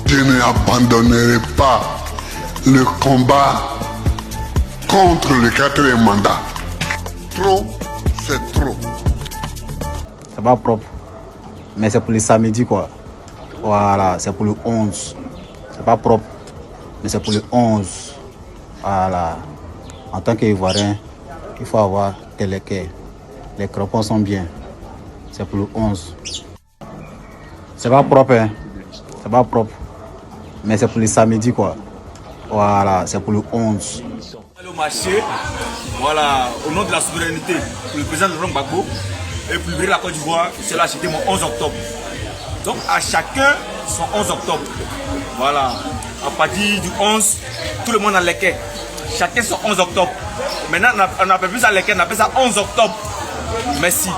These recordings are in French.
Je n'abandonnerai pas le combat contre le quatrième mandat. Trop, c'est trop. C'est pas propre, mais c'est pour le samedi quoi. Voilà, c'est pour le 11. C'est pas propre, mais c'est pour le 11. Voilà. En tant qu'Ivoirien, il faut avoir tel équerre. Les crampons sont bien. C'est pour le 11. C'est pas propre, hein. C'est pas propre. Mais c'est pour le samedi, quoi. Voilà, c'est pour le 11. Au marché, voilà, au nom de la souveraineté, pour le président Laurent Gbagbo et pour libérer la Côte d'Ivoire, c'est là, c'était mon 11 octobre. Donc à chacun son 11 octobre. Voilà, à partir du 11, tout le monde a l'équerre. Chacun son 11 octobre. Maintenant, on n'appelle plus ça l'équerre, on appelle ça 11 octobre. Merci.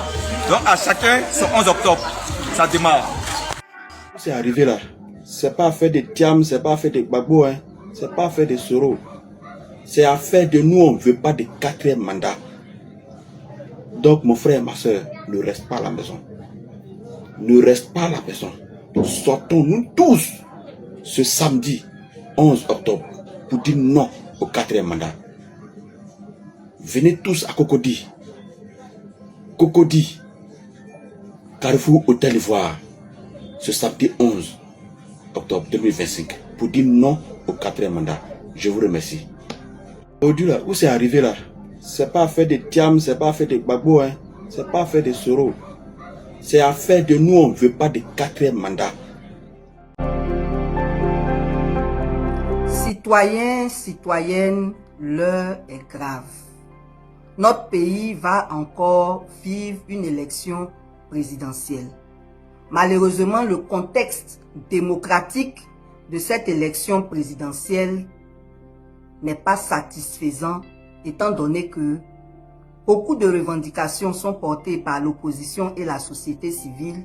Donc à chacun son 11 octobre. Ça démarre. C'est arrivé là. C'est pas affaire de Thiam, c'est pas affaire de Gbagbo, hein. C'est pas affaire de Soro. C'est affaire de nous, on ne veut pas de quatrième mandat. Donc mon frère et ma soeur, ne reste pas à la maison. Ne reste pas à la maison. Sortons-nous tous ce samedi 11 octobre pour dire non au quatrième mandat. Venez tous à Cocody. Cocody, Carrefour Hôtel Ivoire, ce samedi 11 octobre 2025, pour dire non au quatrième mandat. Je vous remercie. Aujourd'hui là, où c'est arrivé là? C'est pas affaire de Thiam, c'est pas affaire de Gbagbo, hein. C'est pas affaire de Soro. C'est affaire de nous, on ne veut pas de quatrième mandat. Citoyens, citoyennes, l'heure est grave. Notre pays va encore vivre une élection présidentielle. Malheureusement, le contexte démocratique de cette élection présidentielle n'est pas satisfaisant, étant donné que beaucoup de revendications sont portées par l'opposition et la société civile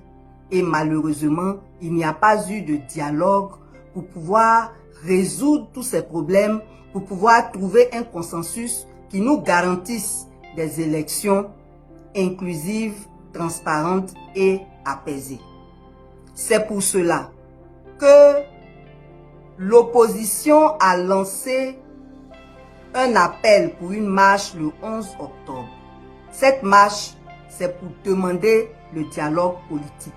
et malheureusement, il n'y a pas eu de dialogue pour pouvoir résoudre tous ces problèmes, pour pouvoir trouver un consensus qui nous garantisse des élections inclusives, transparentes et apaisées. C'est pour cela que l'opposition a lancé un appel pour une marche le 11 octobre. Cette marche, c'est pour demander le dialogue politique.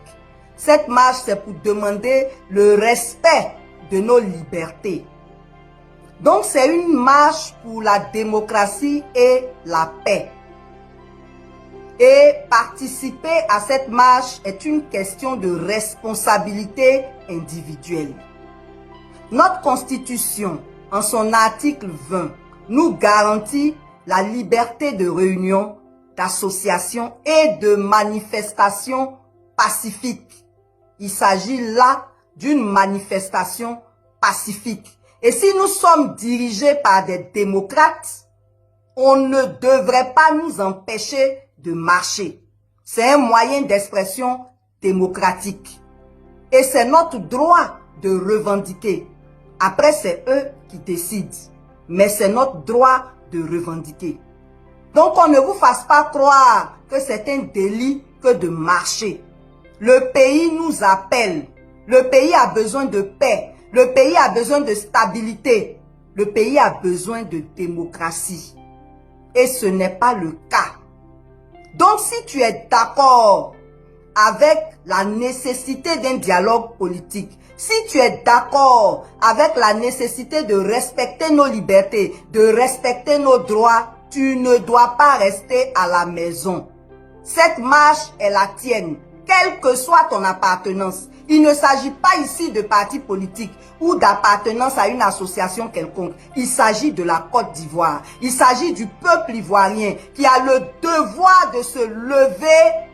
Cette marche, c'est pour demander le respect de nos libertés. Donc, c'est une marche pour la démocratie et la paix. Et participer à cette marche est une question de responsabilité individuelle. Notre Constitution, en son article 20, nous garantit la liberté de réunion, d'association et de manifestation pacifique. Il s'agit là d'une manifestation pacifique. Et si nous sommes dirigés par des démocrates, on ne devrait pas nous empêcher de marcher. C'est un moyen d'expression démocratique. Et c'est notre droit de revendiquer. Après, c'est eux qui décident. Mais c'est notre droit de revendiquer. Donc, on ne vous fasse pas croire que c'est un délit que de marcher. Le pays nous appelle. Le pays a besoin de paix. Le pays a besoin de stabilité. Le pays a besoin de démocratie. Et ce n'est pas le cas. Donc, si tu es d'accord avec la nécessité d'un dialogue politique, si tu es d'accord avec la nécessité de respecter nos libertés, de respecter nos droits, tu ne dois pas rester à la maison. Cette marche est la tienne, quelle que soit ton appartenance. Il ne s'agit pas ici de parti politique ou d'appartenance à une association quelconque. Il s'agit de la Côte d'Ivoire. Il s'agit du peuple ivoirien qui a le devoir de se lever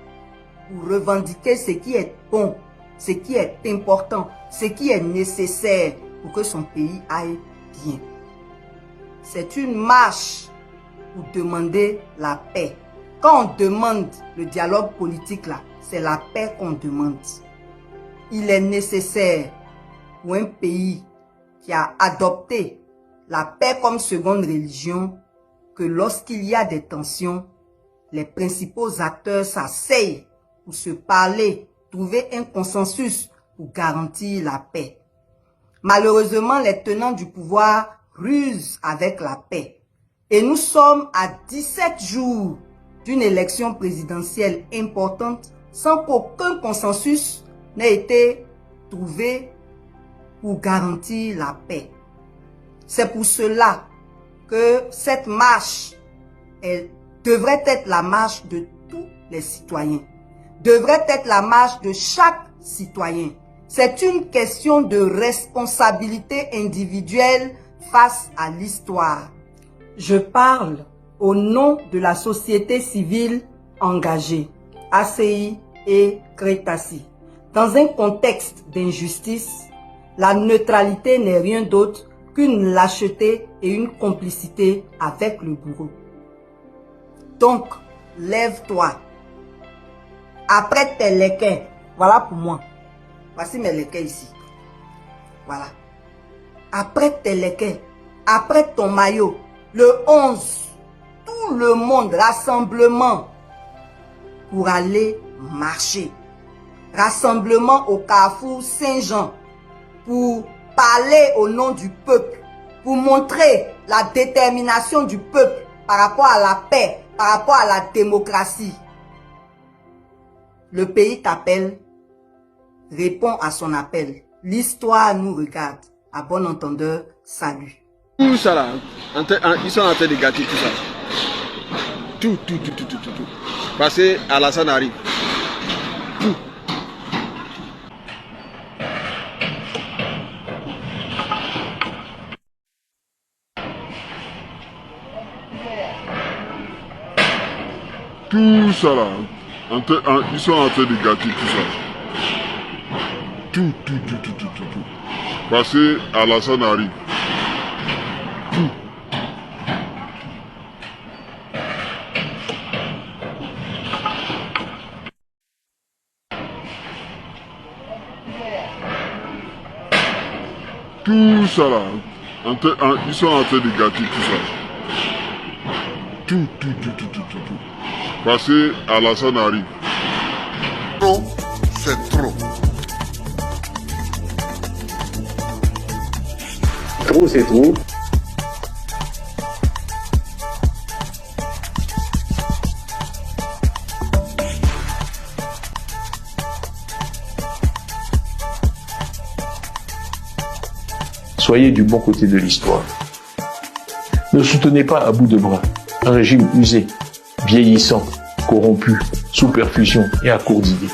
pour revendiquer ce qui est bon, ce qui est important, ce qui est nécessaire pour que son pays aille bien. C'est une marche pour demander la paix. Quand on demande le dialogue politique là, c'est la paix qu'on demande. Il est nécessaire pour un pays qui a adopté la paix comme seconde religion que lorsqu'il y a des tensions, les principaux acteurs s'asseyent pour se parler, trouver un consensus pour garantir la paix. Malheureusement, les tenants du pouvoir rusent avec la paix. Et nous sommes à 17 jours d'une élection présidentielle importante sans qu'aucun consensus n'ait été trouvé pour garantir la paix. C'est pour cela que cette marche devrait être la marche de tous les citoyens, devrait être la marche de chaque citoyen. C'est une question de responsabilité individuelle face à l'histoire. Je parle au nom de la société civile engagée, ACI et Crétassi. Dans un contexte d'injustice, la neutralité n'est rien d'autre qu'une lâcheté et une complicité avec le bourreau. Donc, lève-toi. Après tes léquins, voilà pour moi. Voici mes léquins ici. Voilà. Après tes léquins, après ton maillot, le 11, tout le monde, rassemblement pour aller marcher. Rassemblement au carrefour Saint-Jean pour parler au nom du peuple, pour montrer la détermination du peuple par rapport à la paix, par rapport à la démocratie. Le pays t'appelle, réponds à son appel. L'histoire nous regarde. À bon entendeur, salut. Tout ça là, ils sont en train de gâter tout ça. Tout. Parce que Alassane arrive. Tout. Tout ça là, ils sont en train de gâter tout ça. Tout. Parce que Alassane arrive. Tout. Tout ça là, ils sont en train de gâter tout ça. Tout. Parce que Alassane arrive. Trop, c'est trop. Trop, c'est trop. Soyez du bon côté de l'histoire. Ne soutenez pas à bout de bras un régime usé, vieillissant, corrompu, sous perfusion et à court d'idées.